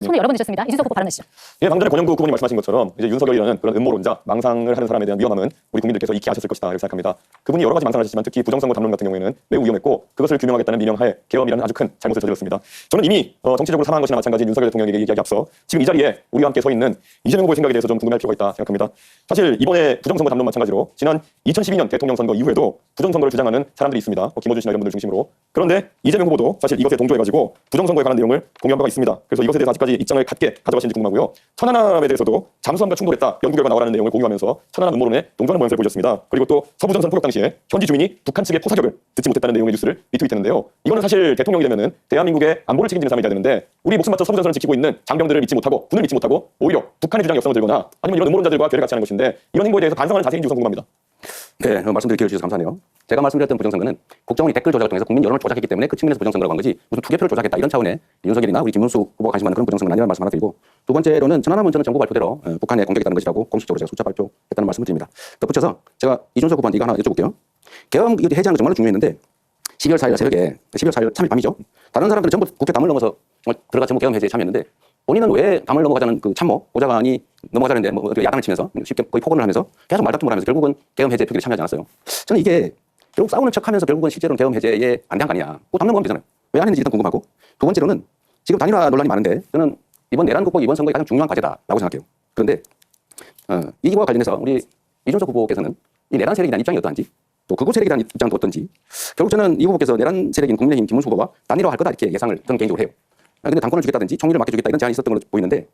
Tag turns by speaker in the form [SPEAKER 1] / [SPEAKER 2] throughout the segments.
[SPEAKER 1] 손을 여러 번 드셨습니다. 이준석 후보 발언하시죠.
[SPEAKER 2] 예, 방금 전에 권영국 후보님 말씀하신 것처럼 이제 윤석열이라는 그런 음모론자, 망상을 하는 사람에 대한 위험함은 우리 국민들께서 익히 아셨을 것이다 이렇게 생각합니다. 그분이 여러 가지 망상을 하셨지만 특히 부정선거 담론 같은 경우에는 매우 위험했고 그것을 규명하겠다는 민영하에 계엄이라는 아주 큰 잘못을 저질렀습니다. 저는 이미 정치적으로 사망한 것이나 마찬가지인 윤석열 대통령에게 얘기하기 앞서 지금 이 자리에 우리와 함께 서 있는 이재명 후보의 생각에 대해서 좀 궁금할 필요가 있다 생각합니다. 사실 이번에 부정선거 담론 마찬가지로 지난 2012년 대통령 선거 이후에도 부정선거를 주장하는 사람들이 있습니다. 김어준 씨나 이런 분들 중심으로. 그런데 이재명 후보도 사실 이것에 동조해가지고 부정선거에 관한 내용을 공유한 바가 있습니다. 그래서 이것에 대해서 아직까지 입장을 갖게 가져가시는지 궁금하고요. 천안함에 대해서도 잠수함과 충돌했다 연구 결과 나와라는 내용을 공유하면서 천안함 음모론에 동조하는 모양새를 보여줬습니다. 그리고 또 서부전선 포격 당시에 현지 주민이 북한 측의 포사격을 듣지 못했다는 내용의 뉴스를 리트윗했는데요. 이거는 사실 대통령이 되면은 대한민국의 안보를 책임지는 사람이 돼야 되는데 우리 목숨 바쳐 서부전선을 지키고 있는 장병들을 믿지 못하고 군을 믿지 못하고 오히려 북한의 주장에 역성을 들거나 아니면 이런 음모론자들과 결을 같이 하는 것인데 이런 행보에 대해서 반성하는 자세인지 우선 궁금합니다.
[SPEAKER 3] 네, 말씀드릴 기회를 주셔서 감사하네요. 제가 말씀드렸던 부정선거는 국정원이 댓글 조작을 통해서 국민 여론을 조작했기 때문에 그 측면에서 부정선거라고 한 거지 무슨 투개표를 조작했다 이런 차원의 윤석열이나 우리 김문수 후보가 관심하는 그런 부정선거는 아니라는 말씀 하나 드리고 두 번째로는 천안함은 저는 정부 발표대로 북한에 공격했다는 것이라고 공식적으로 제가 숫자 발표했다는 말씀을 드립니다. 덧붙여서 제가 이준석 후보한테 이거 하나 여쭤볼게요. 계엄 이거 해제하는 거 정말로 중요했는데 12월 4일 새벽에 12월 4일 3일 밤이죠. 다른 사람들은 전부 국회 담을 넘어서 정말 들어가 전부 계엄 해제에 참여했는데 본인은 왜 담을 넘어가자는 그 참모 보좌관이 넘어가자는데 뭐 야당을 치면서 쉽게 거의 폭언을 하면서 계속 말다툼을 하면서 결국은 계엄 해제 표기에 참여하지 않았어요. 저는 이게 결국 싸우는 척하면서 결국은 실제로는 계엄 해제에 반대한 거 아니냐. 꼭 담는 건 되잖아요. 왜 안 했는지 일단 궁금하고 두 번째로는 지금 단일화 논란이 많은데 저는 이번 내란 극복 이번 선거의 가장 중요한 과제다라고 생각해요. 그런데 이기와 관련해서 우리 이준석 후보께서는 이 내란 세력에 대한 입장이 어떠한지 또 극우 세력에 대한 입장도 어떤지 결국 저는 이 후보께서 내란 세력인 국민의힘 김문수 후보와 단일화할 거다 이렇게 예상을 저는 개인적으로 해요. 근데 당권을 주겠다든지 총리를 맡겨주겠다 이런 제안이 있었던 걸로 보이는데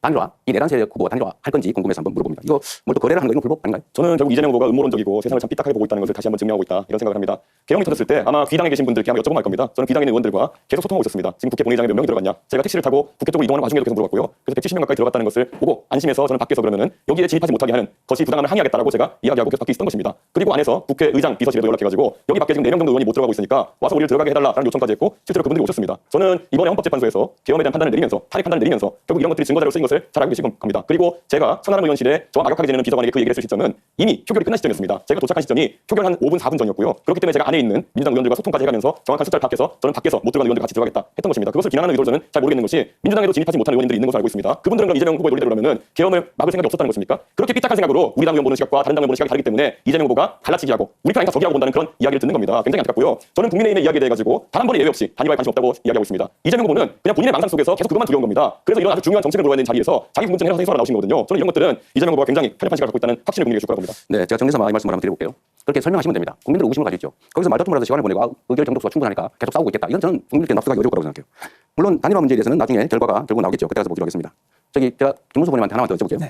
[SPEAKER 3] 단일화, 이 내란 세력 후보가 단일화 할 건지 궁금해서 한번 물어봅니다. 이거 뭘 또 거래를 하는 거 이건 불법 아닌가요?
[SPEAKER 2] 저는 결국 이재명 후보가 음모론적이고 세상을 참 삐딱하게 보고 있다는 것을 다시 한번 증명하고 있다 이런 생각을 합니다. 계엄이 터졌을 때 아마 귀당에 계신 분들께 한번 여쭤보면 알 겁니다. 저는 귀당에 있는 의원들과 계속 소통하고 있었습니다. 지금 국회 본회의장에 몇 명이 들어갔냐. 제가 택시를 타고 국회 쪽으로 이동하는 와중에도 계속 물어봤고요. 그래서 170명 가까이 들어갔다는 것을 보고 안심해서 저는 밖에서 그러면은 여기에 진입하지 못하게 하는 것이 부당함을 항의하겠다라고 제가 이야기하고 계속 밖에 있었던 것입니다. 그리고 안에서 국회의장 비서실에도 연락해가지고 여기 밖에 지금 4명 정도 의원이 못 들어가고 있으니까 와서 우리를 들어가게 해달라라는 요청까지 했고 실제로 그분들이 오셨습니다. 저는 이번에 헌법재판소에서 계엄에 대한 판단을 내리면서 탈의 판단을 내리면서 결국 이런 것들이 증거자료로 쓰인 것을 잘 알고 계시고 겁니다. 그리고 제가 천안함 의원실에 저와 악역하게 지내는 비서관에게 그 얘기를 했을 시점은 이미 표결이 끝난 시점이었습니다. 제가 도착한 시점이 표결 한 5분 4분 전이었고요. 그렇기 때문에 제가 안에 있는 민주당 의원들과 소통까지 해가면서 정확한 숫자를 파악해서 저는 밖에서 못 들어가는 의원들 같이 들어가겠다 했던 것입니다. 그것을 비난하는 의도를 저는 잘 모르겠는 것이 민주당에도 진입하지 못하는 의원들이 있는 것으로 알고 있습니다. 그분들은 그럼 이재명 후보의 논리대로 그러면은 계엄을 막을 생각이 없었다는 것입니까? 그렇게 삐딱한 생각으로 우리 당 의원 보는 시각과 다른 당 의원 보는 시각이 다르기 때문에 이재명 후보가 갈라치기 하고 우리 편 아니다 저기하고 본다는 그런 이야기를 듣는 겁니다. 굉장히 안타깝고요. 저는 국민의힘의 이야기에 대해 가지고 단 한 번의 예외 없이 단일화에 관심 없다고 이야기하고 있습니다. 이재명 후보는 그냥 본인의 망상 속에서 계속 그것만 두려운 겁니다. 그래서 이런 아주 중요한 정책을 물어야 되는 자리에서 자기 궁금증 해소하러 나오신 거거든요. 저는 이런 것들은 이재명 후보가 굉장히 편협한 시각을 갖고 있다는 확신을 국민에게 줄 거라고 봅니다.
[SPEAKER 3] 네, 제가 정리해서 이 말씀을 한번 드려볼게요. 그렇게 설명하시면 됩니다. 국민들은 의구심을 가지고 있죠. 거기서 말다툼을 해서 시간을 보내고 의결 정도수가 충분하니까 계속 싸우고 있겠다. 이건 저는 국민들께 납득하기 어려울 거라고 생각해요. 물론 단일화 문제에 대해서는 나중에 결과가 결국 나오겠죠. 그때 가서 보기로 하겠습니다. 제가 김문수 후보님한테 하나만 더 여쭤볼게요. 네.